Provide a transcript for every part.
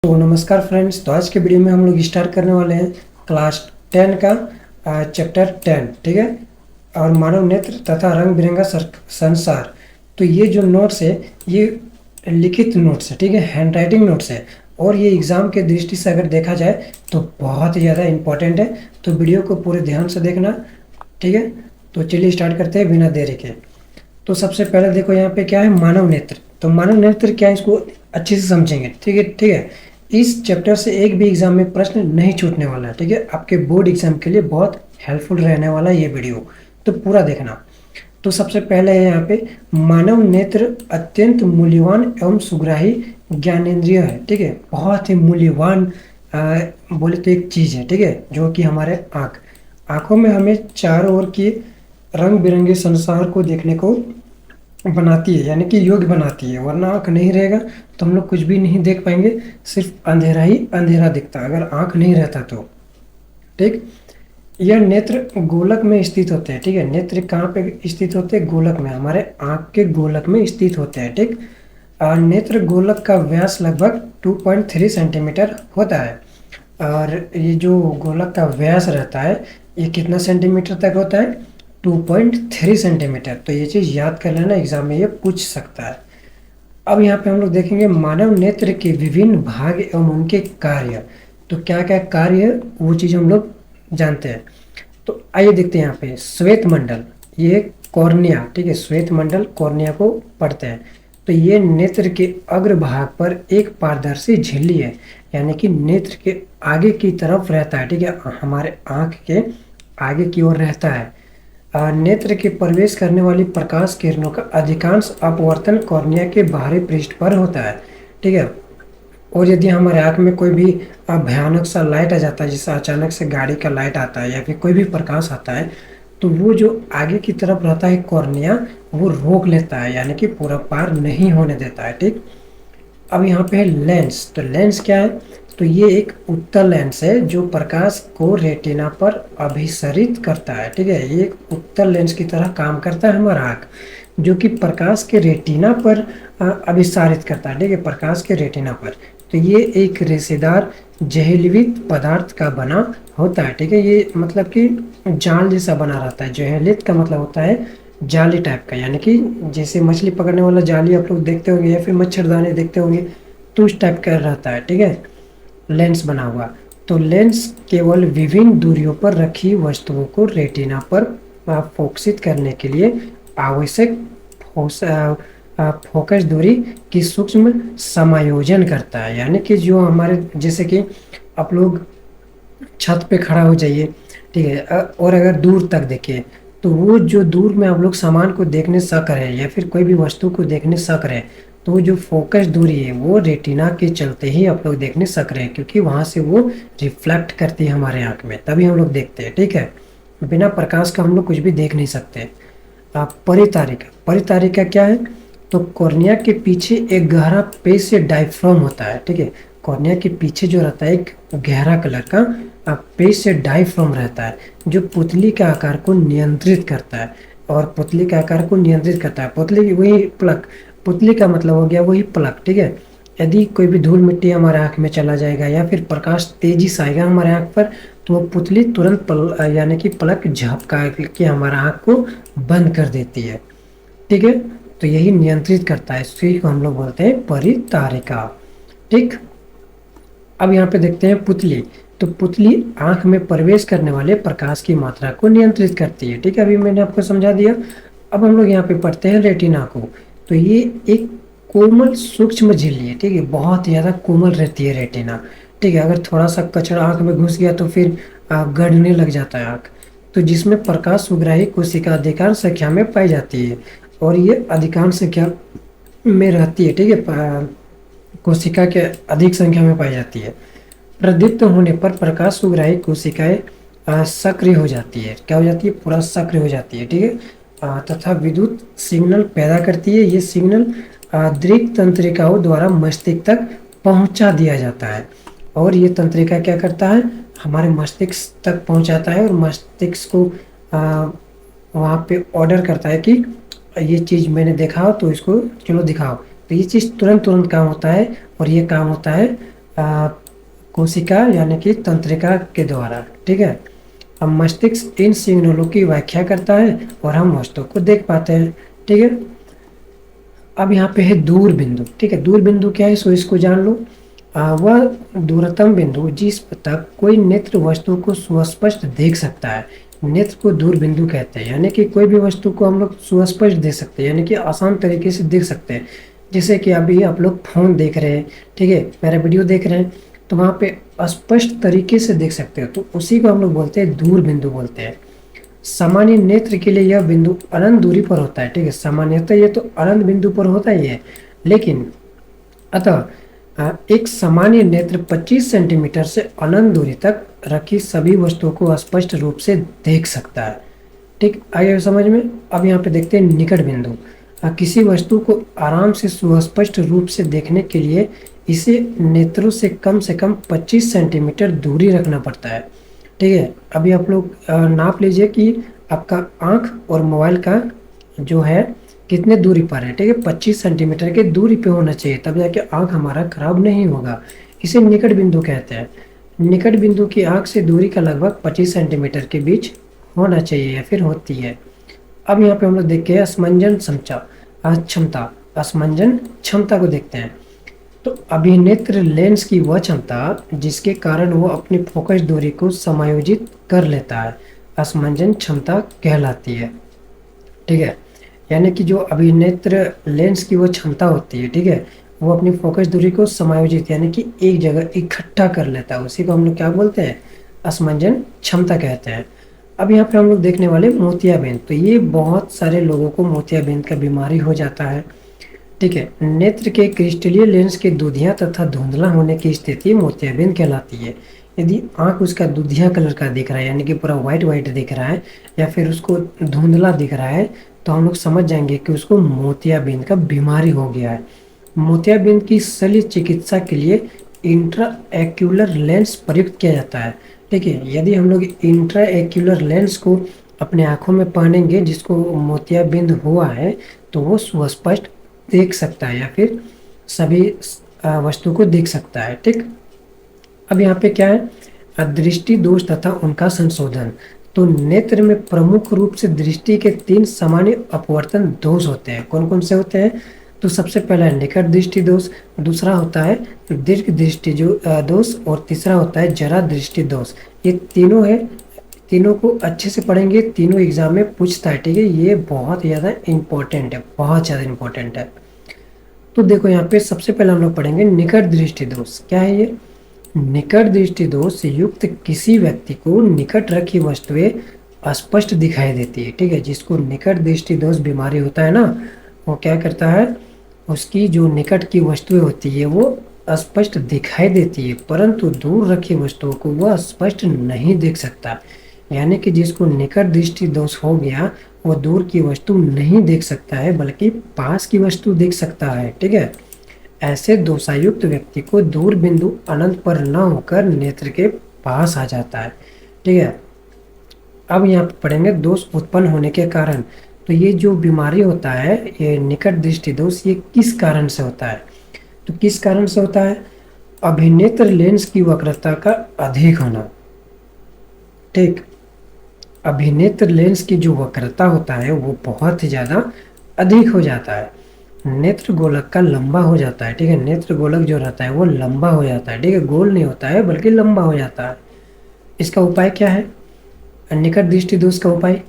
तो नमस्कार फ्रेंड्स। तो आज के वीडियो में हम लोग स्टार्ट करने वाले हैं क्लास 10 का चैप्टर 10। ठीक है। और मानव नेत्र तथा रंग बिरंगा संसार। तो ये जो नोट्स है ये लिखित नोट्स है। ठीक है, हैंड राइटिंग नोट्स है और ये एग्ज़ाम के दृष्टि से अगर देखा जाए तो बहुत ही ज़्यादा इम्पोर्टेंट है। तो वीडियो को पूरे ध्यान से देखना। ठीक है, तो चलिए स्टार्ट करते हैं बिना देरी के। तो सबसे पहले देखो यहाँ पे क्या है, मानव नेत्र। तो मानव नेत्र क्या है, इसको अच्छे से समझेंगे। ठीक है, ठीक है। इस चैप्टर से एक भी एग्जाम में प्रश्न नहीं छूटने वाला है। ठीक है, आपके बोर्ड एग्जाम के लिए बहुत हेल्पफुल रहने वाला है ये वीडियो, तो पूरा देखना। तो सबसे पहले है यहाँ पे, मानव नेत्र अत्यंत मूल्यवान एवं सुग्राही ज्ञानेंद्रिय है। ठीक है, बहुत ही मूल्यवान बोले तो एक चीज़ है। ठीक है, जो कि हमारे आँखों में हमें चारों ओर की रंग बिरंगे संसार को देखने को बनाती है, यानी कि योग्य बनाती है। वरना आँख नहीं रहेगा तो हम लोग कुछ भी नहीं देख पाएंगे, सिर्फ अंधेरा ही अंधेरा दिखता अगर आँख नहीं रहता तो। ठीक, यह नेत्र गोलक में स्थित होते हैं। ठीक है, नेत्र कहाँ पे स्थित होते हैं? गोलक में, हमारे आँख के गोलक में स्थित होते हैं। ठीक, नेत्र गोलक का व्यास लगभग 2.3 सेंटीमीटर होता है। और ये जो गोलक का व्यास रहता है ये कितना सेंटीमीटर तक होता है? 2.3 सेंटीमीटर। तो ये चीज़ याद कर लेना, एग्जाम में ये पूछ सकता है। अब यहाँ पे हम लोग देखेंगे मानव नेत्र के विभिन्न भाग एवं उनके कार्य। तो क्या क्या कार्य है वो चीज़ हम लोग जानते हैं। तो आइए देखते हैं यहाँ पे श्वेत मंडल, ये कॉर्निया। ठीक है, श्वेत मंडल कॉर्निया को पढ़ते हैं। तो ये नेत्र के अग्रभाग पर एक पारदर्शी झिल्ली है, यानी कि नेत्र के आगे की तरफ रहता है। ठीक है, हमारे आँख के आगे की ओर रहता है। नेत्र के प्रवेश करने वाली प्रकाश किरणों का अधिकांश अपवर्तन कॉर्निया के बाहरी पृष्ठ पर होता है। ठीक है, और यदि हमारे आँख में कोई भी भयानक सा लाइट आ जाता है, जैसे अचानक से गाड़ी का लाइट आता है या फिर कोई भी प्रकाश आता है, तो वो जो आगे की तरफ रहता है कॉर्निया, वो रोक लेता है, यानी कि पूरा पार नहीं होने देता है। ठीक, अब यहाँ पे है लेंस। तो लेंस क्या है? तो ये एक उत्तल लेंस है जो प्रकाश को रेटिना पर अभिसरित करता है। ठीक है, ये एक उत्तल लेंस की तरह काम करता है हमारा आँख, जो कि प्रकाश के रेटिना पर अभिसारित करता है। ठीक है, प्रकाश के रेटिना पर। तो ये एक रेशेदार जहलीवित पदार्थ का बना होता है। ठीक है, ये मतलब कि जाल जैसा बना रहता है। जहलीत का मतलब होता है जाली टाइप का, यानी कि जैसे मछली पकड़ने वाला जाली आप लोग देखते होंगे या फिर मच्छरदानी देखते होंगे, तो उस टाइप का रहता है। ठीक है, लेंस बना हुआ। तो लेंस केवल विभिन्न दूरियों पर रखी वस्तुओं को रेटिना पर फोकसित करने के लिए आवश्यक फोकस दूरी की सूक्ष्म समायोजन करता है। यानी कि जो हमारे, जैसे कि आप लोग छत पे खड़ा हो जाइए, ठीक है, और अगर दूर तक देखिए, तो वो जो दूर में आप लोग सामान को देखने सक रहे हैं या फिर कोई भी वस्तु को देखने सक रहे हैं, तो वो जो फोकस दूरी है वो रेटिना के चलते ही आप लोग देखने सक रहे हैं, क्योंकि वहाँ से वो रिफ्लेक्ट करती है हमारे आँख में, तभी हम लोग देखते हैं। ठीक है, बिना प्रकाश का हम लोग कुछ भी देख नहीं सकते। परितारिका, परितारिका क्या है? तो कॉर्निया के पीछे एक गहरा पेश या डायफ्राम होता है। ठीक है, कॉर्निया के पीछे जो रहता है एक गहरा कलर का पेश या डायफ्राम रहता है, जो पुतली के आकार को नियंत्रित करता है। और पुतली के आकार को नियंत्रित करता है, पुतली की वही प्लक, पुतली का मतलब हो गया वही पलक। ठीक है, यदि कोई भी धूल मिट्टी हमारे आँख में चला जाएगा या फिर प्रकाश तेजी से आएगा हमारे आँख पर, तो वो पुतली तुरंत यानी कि पलक झपका के हमारा आँख को बंद कर देती है। ठीक है, तो यही नियंत्रित करता है, इसी को हम लोग बोलते हैं परितारिका। ठीक, अब यहाँ पे देखते हैं पुतली। तो पुतली आँख में प्रवेश करने वाले प्रकाश की मात्रा को नियंत्रित करती है। ठीक है, अभी मैंने आपको समझा दिया। अब हम लोग यहाँ पे पढ़ते हैं रेटिना को। तो ये एक कोमल सूक्ष्म झिल्ली है। ठीक है, बहुत ज़्यादा कोमल रहती है रेटिना। ठीक है, अगर थोड़ा सा कचरा आँख में घुस गया तो फिर गड़ने लग जाता है आँख। तो जिसमें प्रकाश सुग्राही कोशिका अधिकांश संख्या में पाई जाती है, और ये अधिकांश संख्या में रहती है। ठीक है, कोशिका के अधिक संख्या में पाई जाती है। प्रदीप्त होने पर प्रकाश सुग्राही कोशिकाएं सक्रिय हो जाती है। क्या हो जाती है? पूरा सक्रिय हो जाती है। ठीक है, तथा विद्युत सिग्नल पैदा करती है। ये सिग्नल दृक तंत्रिकाओं द्वारा मस्तिष्क तक पहुंचा दिया जाता है, और ये तंत्रिका क्या करता है? हमारे मस्तिष्क तक पहुंचाता है और मस्तिष्क को वहाँ पे ऑर्डर करता है कि ये चीज़ मैंने देखा हो तो इसको चलो दिखाओ। तो ये चीज़ तुरंत तुरंत काम होता है, और ये काम होता है कोशिका यानी कि तंत्रिका के द्वारा। ठीक है, अब मस्तिष्क इन सिग्नलों की व्याख्या करता है और हम वस्तु को देख पाते हैं। ठीक है, अब यहाँ पे है दूर बिंदु। ठीक है, दूर बिंदु क्या है, सो इसको जान लो। वह दूरतम बिंदु जिस तक कोई नेत्र वस्तु को सुस्पष्ट देख सकता है, नेत्र को दूर बिंदु कहते हैं। यानी कि कोई भी वस्तु को हम लोग सुस्पष्ट देख सकते हैं, यानी कि आसान तरीके से देख सकते हैं। जैसे कि अभी आप लोग फोन देख रहे हैं, ठीक है, मेरा वीडियो देख रहे हैं, तो वहाँ पे स्पष्ट तरीके से देख सकते हो, तो उसी को हम लोग बोलते हैं दूर बिंदु बोलते हैं। सामान्य नेत्र के लिए यह बिंदु अनंत दूरी पर होता है। ठीक है, सामान्यतः ये तो अनंत बिंदु पर होता ही है, लेकिन अतः एक सामान्य नेत्र 25 सेंटीमीटर से अनंत दूरी तक रखी सभी वस्तुओं को स्पष्ट रूप से देख सकता है। ठीक, आइए समझ में। अब यहाँ पे देखते हैं निकट बिंदु। किसी वस्तु को आराम से सुस्पष्ट रूप से देखने के लिए इसे नेत्रों से कम 25 सेंटीमीटर दूरी रखना पड़ता है। ठीक है, अभी आप लोग नाप लीजिए कि आपका आँख और मोबाइल का जो है कितने दूरी पर है। ठीक है, 25 सेंटीमीटर की दूरी पे होना चाहिए, तब जाके आँख हमारा खराब नहीं होगा। इसे निकट बिंदु कहते हैं। निकट बिंदु की आँख से दूरी का लगभग 25 सेंटीमीटर के बीच होना चाहिए या फिर होती है। अब यहाँ पे हम लोग देखते हैं असमंजन क्षमता। असमंजन क्षमता को देखते हैं। तो अभिनेत्र लेंस की वह क्षमता जिसके कारण वो अपनी फोकस दूरी को समायोजित कर लेता है, असमंजन क्षमता कहलाती है। ठीक है, यानी कि जो अभिनेत्र लेंस की वो क्षमता होती है, ठीक है, वो अपनी फोकस दूरी को समायोजित यानी कि एक जगह इकट्ठा कर लेता है, उसी को हम लोग क्या बोलते हैं, असमंजन क्षमता कहते हैं। अब यहाँ पे हम लोग देखने वाले मोतियाबिंद। तो ये बहुत सारे लोगों को मोतियाबिंद का बीमारी हो जाता है। ठीक है, नेत्र के क्रिस्टलीय लेंस के दूधिया तथा धुंधला होने की स्थिति मोतियाबिंद कहलाती है। यदि आंख उसका दूधिया कलर का दिख रहा है, यानी कि पूरा व्हाइट व्हाइट दिख रहा है, या फिर उसको धुंधला दिख रहा है, तो हम लोग समझ जाएंगे कि उसको मोतियाबिंद का बीमारी हो गया है। मोतियाबिंद की शल्य चिकित्सा के लिए इंट्रा एक्यूलर लेंस प्रयुक्त किया जाता है। ठीक है, यदि हम लोग इंट्रा एक्यूलर लेंस को अपने आँखों में पहनेंगे जिसको मोतियाबिंद हुआ है, तो वो सुस्पष्ट देख सकता है या फिर सभी वस्तु को देख सकता है। ठीक, अब यहाँ पे क्या है, दृष्टि दोष तथा उनका संशोधन। तो नेत्र में प्रमुख रूप से दृष्टि के 3 सामान्य अपवर्तन दोष होते हैं। कौन कौन से होते हैं, तो सबसे पहला है निकट दृष्टि दोष, दूसरा होता है दीर्घ दृष्टि दोष, और तीसरा होता है जरा दृष्टि दोष। ये तीनों है, तीनों को अच्छे से पढ़ेंगे, तीनों एग्जाम में पूछता है। ठीक है, ये बहुत ज़्यादा इंपॉर्टेंट है, बहुत ज़्यादा इंपॉर्टेंट है। तो देखो यहाँ पे सबसे पहले हम लोग पढ़ेंगे निकट दृष्टि दोष। क्या है ये, निकट दृष्टि दोष से युक्त किसी व्यक्ति को निकट रखी वस्तुएं अस्पष्ट दिखाई देती है। ठीक है, जिसको निकट दृष्टि दोष बीमारी होता है ना, वो क्या करता है, उसकी जो निकट की वस्तुएं होती है वो स्पष्ट दिखाई देती है, परंतु दूर रखी वस्तुओं को वह स्पष्ट नहीं देख सकता। यानी कि जिसको निकट दृष्टि दोष हो गया, वो दूर की वस्तु नहीं देख सकता है, बल्कि पास की वस्तु देख सकता है। ठीक है, ऐसे दोषायुक्त व्यक्ति को दूर बिंदु अनंत पर न होकर नेत्र के पास आ जाता है। ठीक है, अब यहाँ पर पढ़ेंगे दोष उत्पन्न होने के कारण। तो ये जो बीमारी होता है, ये निकट दृष्टि दोष, ये किस कारण से होता है, तो किस कारण से होता है, अभिनेत्र लेंस की वक्रता का अधिक होना। ठीक, अभिनेत्र लेंस की जो वक्रता होता है वो बहुत ही ज़्यादा अधिक हो जाता है, नेत्र गोलक का लंबा हो जाता है। ठीक है, नेत्र गोलक जो रहता है वो लंबा हो जाता है। ठीक है, गोल नहीं होता है बल्कि लंबा हो जाता है। इसका उपाय क्या है, निकट दृष्टि दोष का उपाय,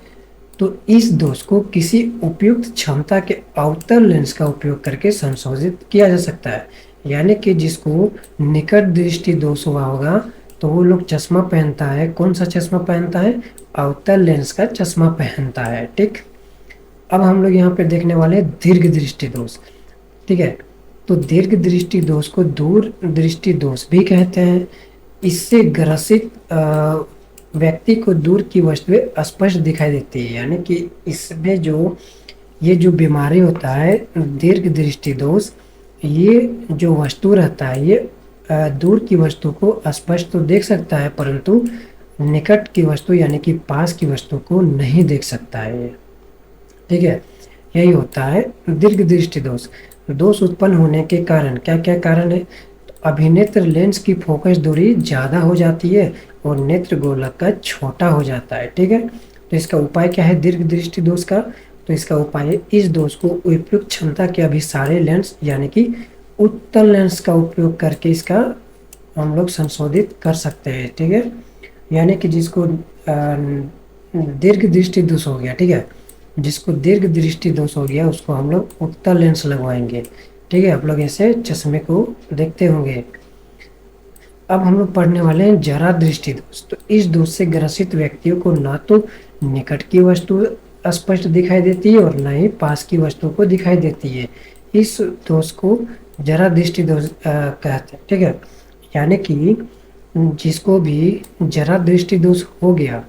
तो इस दोष को किसी उपयुक्त क्षमता के अवतल लेंस का उपयोग करके संशोधित किया जा सकता है। यानी कि जिसको निकट दृष्टि दोष हुआ होगा तो वो लोग चश्मा पहनता है। कौन सा चश्मा पहनता है, अवतल लेंस का चश्मा पहनता है। ठीक, अब हम लोग यहाँ पे देखने वाले हैं दीर्घ दृष्टि दोष। ठीक है, तो दीर्घ दृष्टि दोष को दूर दृष्टि दोष भी कहते हैं। इससे ग्रसित व्यक्ति को दूर की वस्तुएं स्पष्ट दिखाई देती है। यानी कि इसमें जो ये जो बीमारी होता है दीर्घ दृष्टि दोष, ये जो वस्तु रहता है ये दूर की वस्तु को स्पष्ट तो देख सकता है, परंतु निकट की वस्तु यानी कि पास की वस्तु को नहीं देख सकता है। ठीक है, यही होता है दीर्घ दृष्टि दोष। दोष उत्पन्न होने के कारण क्या क्या कारण है, तो अभिनेत्र लेंस की फोकस दूरी ज़्यादा हो जाती है और नेत्र गोलक का छोटा हो जाता है। ठीक है, तो इसका उपाय क्या है दीर्घ दृष्टि दोष का? तो इसका उपाय है इस दोष को उपयुक्त क्षमता के अभिसारी लेंस यानी कि उत्तल लेंस का उपयोग करके इसका हम लोग संशोधित कर सकते हैं। ठीक है, यानी कि जिसको दीर्घ दृष्टि दोष हो गया, ठीक है, जिसको दीर्घ दृष्टि दोष हो गया उसको हम लोग उत्तल लेंस लगवाएंगे। ठीक है, आप लोग ऐसे चश्मे को देखते होंगे। अब हम लोग पढ़ने वाले हैं जरा दृष्टि दोष। तो इस दोष से ग्रसित व्यक्तियों को ना तो निकट की वस्तु स्पष्ट दिखाई देती है और न ही पास की वस्तु को दिखाई देती है। इस दोष को जरा दृष्टि दोष कहते हैं। ठीक है, यानी कि जिसको भी जरा दृष्टि दोष हो गया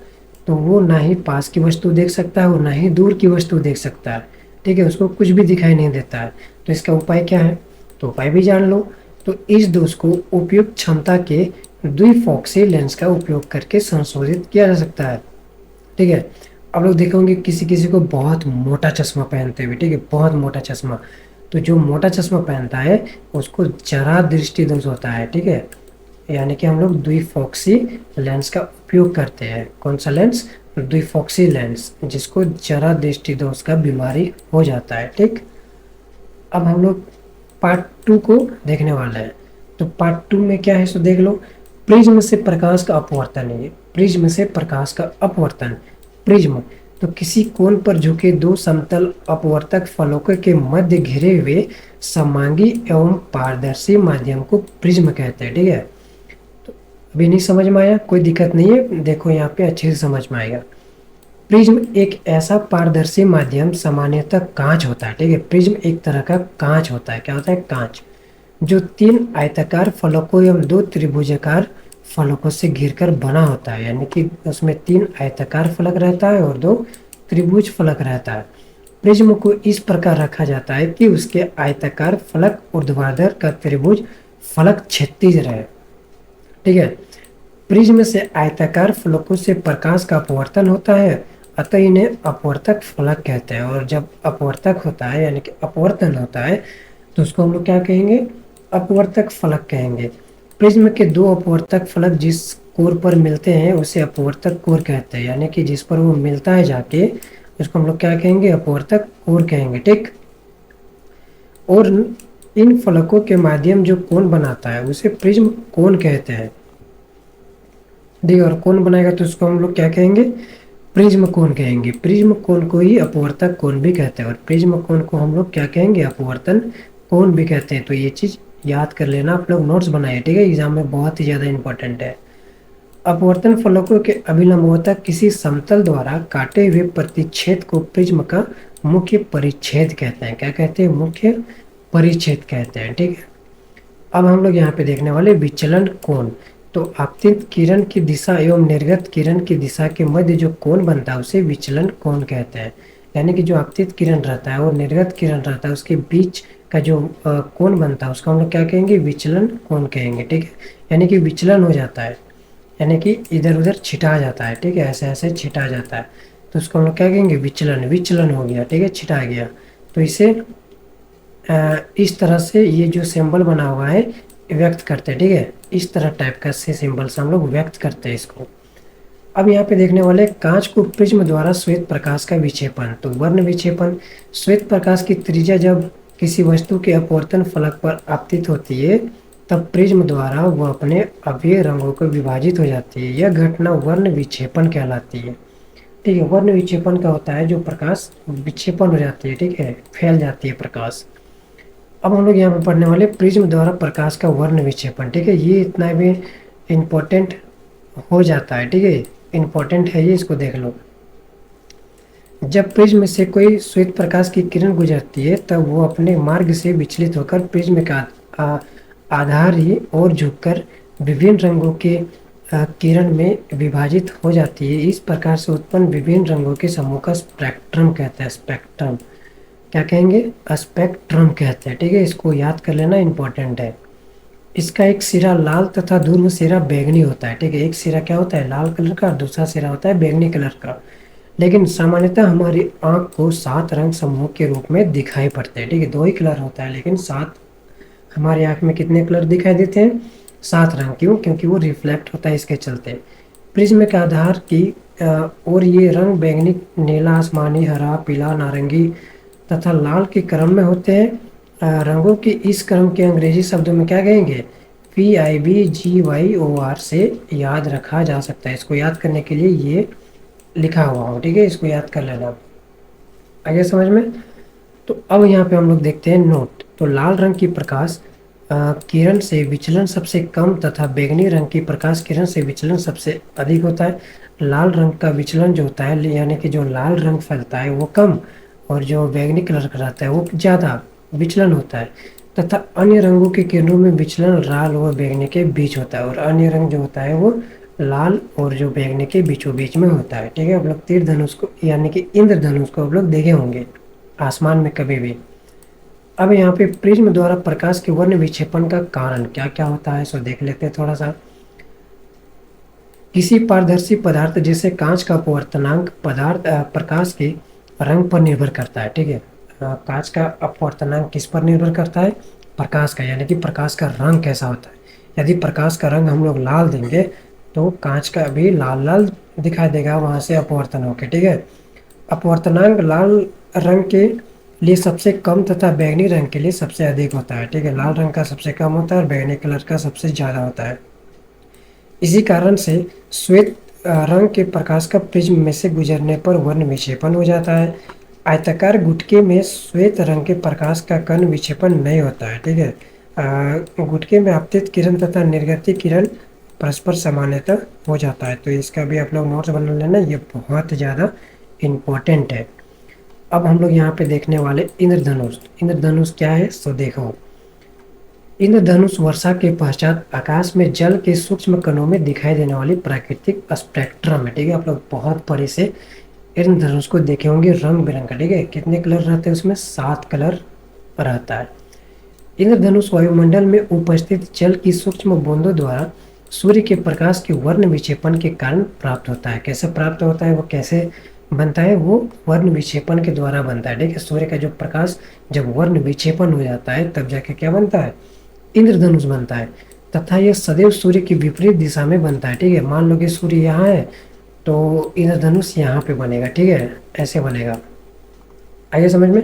तो वो ना ही पास की वस्तु देख सकता है और ना ही दूर की वस्तु देख सकता है। ठीक है, उसको कुछ भी दिखाई नहीं देता है। तो इसका उपाय क्या है? तो उपाय भी जान लो। तो इस दोष को उपयुक्त क्षमता के द्विफोक्सी लेंस का उपयोग करके संशोधित किया जा सकता है। ठीक है, आप लोग देखोगे किसी किसी को बहुत मोटा चश्मा पहनते हुए, ठीक है, बहुत मोटा चश्मा, तो जो मोटा चश्मा पहनता है उसको जरा दृष्टि दोष होता है। ठीक है, यानी कि हम लोग द्विफोक्सी लेंस का उपयोग करते हैं। कौन सा लेंस? द्विफोक्सी लेंस, जिसको जरा दृष्टि दोष का बीमारी हो जाता है। ठीक, अब हम लोग पार्ट 2 को देखने वाले हैं। तो पार्ट 2 में क्या है सो देख लो। प्रिज्म से प्रकाश का अपवर्तन है। प्रिज्म से प्रकाश का अपवर्तन। प्रिज्म तो किसी कोण पर झुके दो समतल अपवर्तक फलकों के मध्य घिरे हुए समांगी एवं पारदर्शी माध्यम को प्रिज्म कहते हैं। ठीक है, तो अभी नहीं समझ में आया? कोई दिक्कत नहीं है, देखो यहाँ पे अच्छे से समझ में आएगा। प्रिज्म एक ऐसा पारदर्शी माध्यम सामान्यतः कांच होता है। ठीक है, प्रिज्म एक तरह का कांच होता है। क्या होता है? कांच, जो 3 आयताकार फलकों एवं 2 त्रिभुजाकार फलकों से घिरकर बना होता है। यानी कि उसमें 3 आयताकार फलक रहता है और 2 त्रिभुज फलक रहता है। प्रिज्म को इस प्रकार रखा जाता है कि उसके आयताकार फलक ऊर्ध्वाधर का त्रिभुज फलक क्षैतिज रहे। ठीक है, प्रिज्म से आयताकार फलकों से प्रकाश का अपवर्तन होता है, अतः इन्हें अपवर्तक फलक कहते हैं। और जब अपवर्तक होता है यानी कि अपवर्तन होता है तो उसको हम लोग क्या कहेंगे? अपवर्तक फलक कहेंगे। प्रिज्म के 2 अपवर्तक फलक जिस कोर पर मिलते हैं उसे अपवर्तक कोर कहते हैं। यानी कि जिस पर वो मिलता है जाके उसको हम लोग क्या कहेंगे? अपवर्तक कोर कहेंगे। ठीक, और इन फलकों के माध्यम जो कोण बनाता है उसे प्रिज्म कोण कहते हैं। ठीक, और कोण बनाएगा तो उसको हम लोग क्या कहेंगे? प्रिज्म कोण कहेंगे। प्रिज्म कोण को ही अपवर्तक कोण भी कहते हैं और प्रिज्म कोण को हम लोग क्या कहेंगे? अपवर्तन कोण भी कहते हैं। तो ये चीज याद कर लेना, आप लोग नोट्स बनाइए। ठीक है, एग्जाम में बहुत ही ज्यादा इंपॉर्टेंट है। अपवर्तन फलकों के अभिलंबवतः किसी समतल द्वारा काटे हुए प्रतिच्छेद को प्रिज्म का मुख्य परिच्छेद कहते हैं। क्या कहते हैं? मुख्य परिच्छेद कहते हैं। ठीक है, अब हम लोग यहाँ पे देखने वाले विचलन कोण। तो आपतित किरण की दिशा एवं निर्गत किरण की दिशा के मध्य जो कोण बनता है उसे विचलन कोण कहते हैं। यानी कि जो आपतित किरण रहता है और निर्गत किरण रहता है उसके बीच का जो कोण बनता है उसको हम लोग क्या कहेंगे? विचलन कोण कहेंगे। ठीक है, यानी कि विचलन हो जाता है, यानी कि इधर उधर छिटा जाता है। ठीक है, ऐसे ऐसे छिटा जाता है तो उसको हम लोग क्या कहेंगे? विचलन। विचलन हो गया। ठीक है, छिटा गया। तो इसे इस तरह से ये जो सिंबल बना हुआ है व्यक्त करते हैं। ठीक है, इस तरह टाइप का से सिंबल से हम लोग व्यक्त करते हैं इसको। अब यहाँ पे देखने वाले कांच को प्रिज्म द्वारा श्वेत प्रकाश का विक्षेपन। तो वर्ण विक्षेपन, श्वेत प्रकाश की त्रिज्या जब किसी वस्तु के अपवर्तन फलक पर आपतित होती है तब प्रिज्म द्वारा वह अपने अवयव रंगों को विभाजित हो जाती है। यह घटना वर्ण विक्षेपण कहलाती है। ठीक है, वर्ण विक्षेपण का होता है जो प्रकाश विक्षेपण हो जाती है। ठीक है, फैल जाती है प्रकाश। अब हम लोग यहाँ पे पढ़ने वाले प्रिज्म द्वारा प्रकाश का वर्ण विक्षेपण। ठीक है, ये इतना भी इम्पोर्टेंट हो जाता है। ठीक है, इम्पोर्टेंट है ये, इसको देख लो। जब प्रिज्म से कोई श्वेत प्रकाश की किरण गुजरती है तब वो अपने मार्ग से विचलित होकर प्रिज्म का आधार ही और झुककर विभिन्न रंगों के किरण में विभाजित हो जाती है। इस प्रकार से उत्पन्न विभिन्न रंगों के समूह का स्पेक्ट्रम कहते हैं। स्पेक्ट्रम क्या कहेंगे? स्पेक्ट्रम कहते हैं। ठीक है, इसको याद कर लेना, इंपॉर्टेंट है। इसका एक सिरा लाल तथा ध्रुव सिरा बैंगनी होता है। ठीक है, एक सिरा क्या होता है? लाल कलर का, दूसरा सिरा होता है बैंगनी कलर का। लेकिन सामान्यतः हमारी आंख को 7 रंग समूह के रूप में दिखाई पड़ते हैं। ठीक है, 2 ही कलर होता है लेकिन 7 हमारी आँख में कितने कलर दिखाई देते हैं? 7 रंग। क्यों? क्योंकि वो रिफ्लेक्ट होता है इसके चलते। प्रिज्म के आधार की और ये रंग बैंगनी, नीला, आसमानी, हरा, पीला, नारंगी तथा लाल के क्रम में होते हैं। रंगों के इस क्रम के अंग्रेजी शब्दों में क्या कहेंगे? PIBGYOR से याद रखा जा सकता है। इसको याद करने के लिए ये लिखा हुआ हो, ठीक है, इसको याद कर लेना। आगे समझ में? तो अब यहाँ पे हम लोग देखते हैं नोट। तो लाल रंग की प्रकाश किरण से विचलन सबसे कम तथा बैंगनी रंग की प्रकाश किरण से विचलन सबसे अधिक होता है। लाल रंग का विचलन जो होता है, यानी कि जो लाल रंग फैलता है वो कम, और जो बैंगनी कलर का रहता है वो ज़्यादा विचलन होता है। तथा अन्य रंगों की किरणों में विचलन लाल और बैंगनी के बीच होता है, और अन्य रंग जो होता है वो लाल और जो बैंगनी के बीचों बीच में होता है, ठीक है। आप लोग तीर धनुष को यानी कि इंद्रधनुष को आप लोग देखे होंगे आसमान में कभी भी। अब यहाँ पे प्रिज्म द्वारा प्रकाश के वर्ण विक्षेपण का कारण क्या क्या होता है, सो देख लेते हैं थोड़ा सा। किसी पारदर्शी पदार्थ जैसे कांच का अपवर्तनांक प्रकाश के रंग पर निर्भर करता है, ठीक है। कांच का अपवर्तनांक किस पर निर्भर करता है? प्रकाश का, यानी कि प्रकाश का रंग कैसा होता है। यदि प्रकाश का रंग हम लोग लाल देंगे तो कांच का भी लाल लाल दिखाई देगा वहाँ से अपवर्तन होकर, ठीक है। अपवर्तनांक लाल रंग के लिए सबसे कम तथा बैंगनी रंग के लिए सबसे अधिक होता है, ठीक है। लाल रंग का सबसे कम होता है और बैंगनी कलर का सबसे ज़्यादा होता है। इसी कारण से श्वेत रंग के प्रकाश का प्रिज्म में से गुजरने पर वर्ण विक्षेपण हो जाता है। आयताकार गुटके में श्वेत रंग के प्रकाश का कण विक्षेपण नहीं होता है, ठीक है। गुटके में आपतित किरण तथा निर्गतिक किरण परस्पर समानता हो जाता है। तो इसका भी आप लोग नोट्स बना लेना, ये बहुत ज़्यादा इम्पोर्टेंट है। अब हम लोग यहाँ पे देखने वाले इंद्रधनुष। इंद्रधनुष क्या है, सो देखो। इंद्रधनुष वर्षा के पश्चात आकाश में जल के सूक्ष्म कणों में दिखाई देने वाली प्राकृतिक स्पेक्ट्रम है, ठीक है। आप लोग बहुत परे से इंद्रधनुष को देखे होंगे, रंग बिरंगा, ठीक है। कितने कलर रहते हैं उसमें? 7 कलर रहता है। इंद्रधनुष वायुमंडल में उपस्थित जल की सूक्ष्म बूंदों द्वारा सूर्य के प्रकाश के वर्ण विक्षेपण के कारण प्राप्त होता है। कैसे प्राप्त होता है, वो कैसे बनता है? वो वर्ण विक्षेपण के द्वारा बनता है, ठीक है। सूर्य का जो प्रकाश जब वर्ण विक्षेपण हो जाता है तब जाके क्या बनता है? इंद्रधनुष बनता है। तथा यह सदैव सूर्य की विपरीत दिशा में बनता है, ठीक है। मान लो कि सूर्य यहाँ है तो इंद्रधनुष यहाँ पे बनेगा, ठीक है, ऐसे बनेगा। आइए समझ में?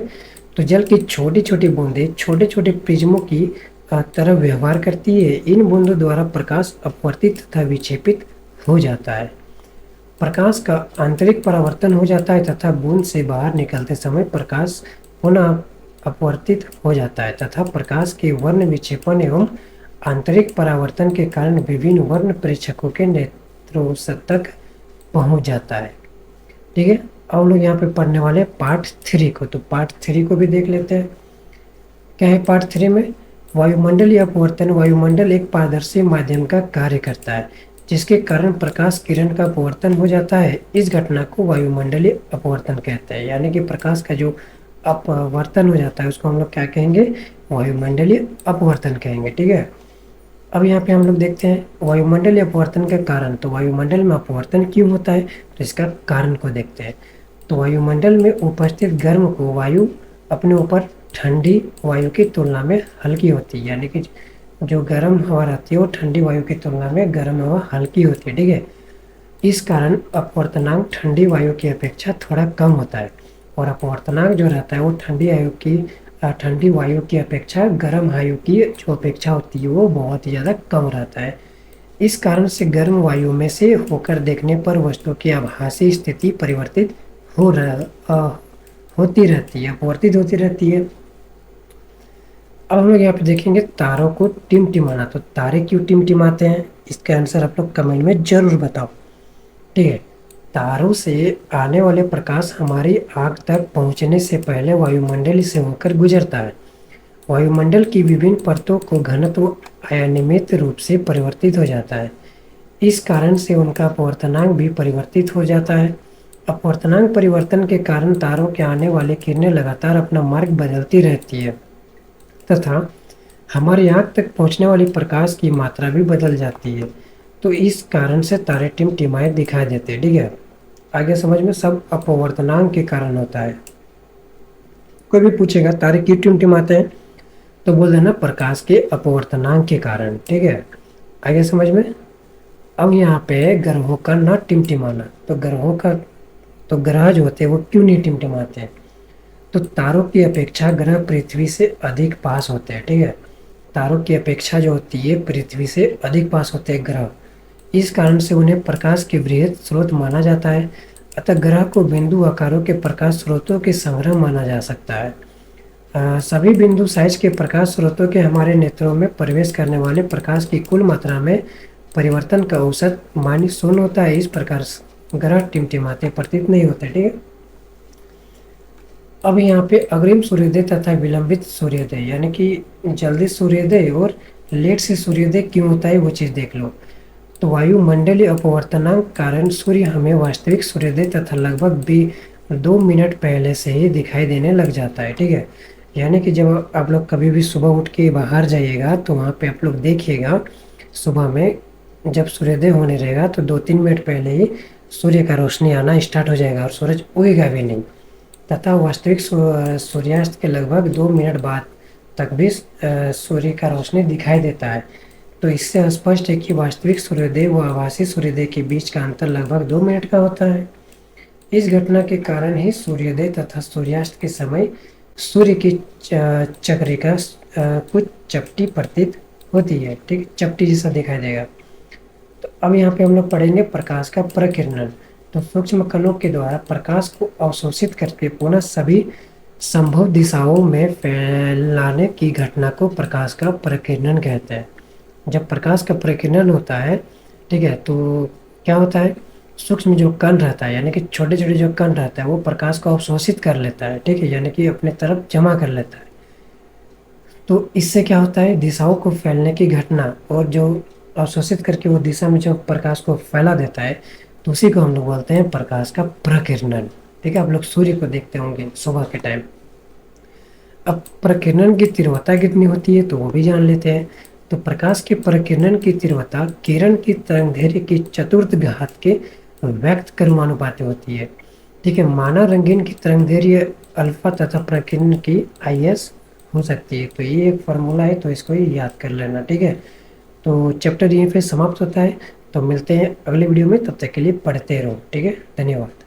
तो जल की छोटी छोटी बूंदें छोटे छोटे प्रिज्मों की तरह व्यवहार करती है। इन बूंदों द्वारा प्रकाश अपवर्तित तथा विक्षेपित हो जाता है। प्रकाश का आंतरिक परावर्तन हो जाता है तथा बूंद से बाहर निकलते समय प्रकाश पुनः अपवर्तित हो जाता है तथा प्रकाश के वर्ण विक्षेपण एवं आंतरिक परावर्तन के कारण विभिन्न वर्ण प्रेक्षकों के नेत्रों तक पहुंच जाता है, ठीक है। अब लोग यहाँ पे पढ़ने वाले पार्ट 3 को, तो पार्ट 3 को भी देख लेते हैं। क्या है पार्ट 3 में? वायुमंडलीय अपवर्तन। वायुमंडल एक पारदर्शी माध्यम का कार्य करता है जिसके कारण प्रकाश किरण का अपवर्तन हो जाता है। इस घटना को वायुमंडलीय अपवर्तन कहते हैं, यानी कि प्रकाश का जो अपवर्तन हो जाता है उसको हम लोग क्या कहेंगे? वायुमंडलीय अपवर्तन कहेंगे, ठीक है। अब यहाँ पे हम लोग देखते हैं वायुमंडलीय अपवर्तन का कारण। तो वायुमंडल में अपवर्तन क्यों होता है, तो इसका कारण को देखते हैं। तो वायुमंडल में उपस्थित गर्म को वायु अपने ऊपर ठंडी वायु की तुलना में हल्की होती है, यानी कि जो गर्म हवा रहती है वो ठंडी वायु की तुलना में गर्म हवा हल्की होती है, ठीक है। इस कारण अपवर्तनांक ठंडी वायु की अपेक्षा थोड़ा कम होता है, और अपवर्तनांक जो रहता है वो ठंडी वायु की अपेक्षा गर्म वायु की जो अपेक्षा होती है वो बहुत ही ज़्यादा कम रहता है। इस कारण से गर्म वायु में से होकर देखने पर वस्तु की आभासी स्थिति परिवर्तित होती रहती है, अपवर्तित होती रहती है। अब हम लोग यहाँ पे देखेंगे तारों को टिमटिमाना। तो तारे क्यों टिमटिमाते हैं, इसका आंसर आप लोग कमेंट में जरूर बताओ, ठीक है। तारों से आने वाले प्रकाश हमारी आँख तक पहुँचने से पहले वायुमंडल से होकर गुजरता है। वायुमंडल की विभिन्न परतों को घनत्व अनियमित रूप से परिवर्तित हो जाता है। इस कारण से उनका अपवर्तनांक भी परिवर्तित हो जाता है। अपवर्तनांक परिवर्तन के कारण तारों के आने वाली किरणें लगातार अपना मार्ग बदलती रहती है तथा हमारी आँख तक पहुँचने वाली प्रकाश की मात्रा भी बदल जाती है। तो इस कारण से तारे टिमटिमाए दिखाई देते हैं, ठीक है। आगे समझ में? सब अपवर्तनांक के कारण होता है। कोई भी पूछेगा तारे क्यों टिमटिमाते हैं, तो बोल देना प्रकाश के अपवर्तनांक के कारण। ठीक है, आगे समझ में। अब यहाँ पे ग्रहों का ना टिमटिमाना, तो ग्रहों का, तो ग्रह जो होते हैं वो क्यों नहीं टिमटिमाते हैं? तो तारों की अपेक्षा ग्रह पृथ्वी से अधिक पास होते हैं। ठीक है, तारों की अपेक्षा जो होती है पृथ्वी से अधिक पास होते हैं ग्रह, इस कारण से उन्हें प्रकाश के वृहद स्रोत माना जाता है। अतः ग्रह को बिंदु आकारों के प्रकाश स्रोतों के संग्रह माना जा सकता है। सभी बिंदु साइज के प्रकाश स्रोतों के हमारे नेत्रों में प्रवेश करने वाले प्रकाश की कुल मात्रा में परिवर्तन का औसत -0 होता है। इस प्रकार ग्रह टिमटिमाते प्रतीत नहीं होते। ठीक है, अब यहाँ पे अग्रिम सूर्योदय तथा विलंबित सूर्योदय, यानी कि जल्दी सूर्योदय और लेट से सूर्योदय क्यों होता है वो चीज़ देख लो। तो वायुमंडलीय अपवर्तनांक कारण सूर्य हमें वास्तविक सूर्योदय तथा लगभग 2 मिनट पहले से ही दिखाई देने लग जाता है। ठीक है, यानी कि जब आप लोग कभी भी सुबह उठ के बाहर जाइएगा तो वहाँ पे आप लोग देखिएगा सुबह में जब सूर्योदय होने रहेगा तो 2-3 मिनट पहले ही सूर्य का रोशनी आना स्टार्ट हो जाएगा और सूरज उगेगा भी नहीं, तथा वास्तविक सूर्यास्त के लगभग 2 मिनट बाद तक भी सूर्य का रोशनी दिखाई देता है। तो इससे स्पष्ट है कि वास्तविक सूर्योदय व आभासी सूर्योदय के बीच का अंतर लगभग 2 मिनट का होता है। इस घटना के कारण ही सूर्योदय तथा सूर्यास्त के समय सूर्य की चक्रिका कुछ चपटी प्रतीत होती है। ठीक, चपटी जैसा दिखाई देगा। तो अब यहाँ पे हम लोग पढ़ेंगे प्रकाश का प्रकीर्णन। तो सूक्ष्म कणों के द्वारा प्रकाश को अवशोषित करके पुनः सभी संभव दिशाओं में फैलाने की घटना को प्रकाश का प्रकीर्णन कहते हैं। जब प्रकाश का प्रकीर्णन होता है, ठीक है, तो क्या होता है, सूक्ष्म जो कण रहता है यानी कि छोटे छोटे जो कण रहता है वो प्रकाश को अवशोषित कर लेता है। ठीक है, यानी कि अपने तरफ जमा कर लेता है। तो इससे क्या होता है, दिशाओं को फैलने की घटना, और जो अवशोषित करके वो दिशा में जो प्रकाश को फैला देता है तो उसी को हम लोग बोलते हैं प्रकाश का प्रकीर्णन। ठीक है, आप लोग सूर्य को देखते होंगे सुबह के टाइम। अब प्रकीर्णन की तीव्रता कितनी होती है तो वो भी जान लेते हैं। तो प्रकाश के प्रकीर्णन की तीव्रता किरण की तरंगदैर्घ्य की चतुर्थ घात के व्यक्त क्रमानुपाती होती है। ठीक है, मानव रंगीन की तरंगदैर्घ्य अल्फा तथा प्रकीर्णन की IS हो सकती है। तो ये एक फार्मूला है, तो इसको ही याद कर लेना। ठीक है, तो चैप्टर यहीं पे समाप्त होता है। तो मिलते हैं अगले वीडियो में, तब तक के लिए पढ़ते रहो। ठीक है, धन्यवाद।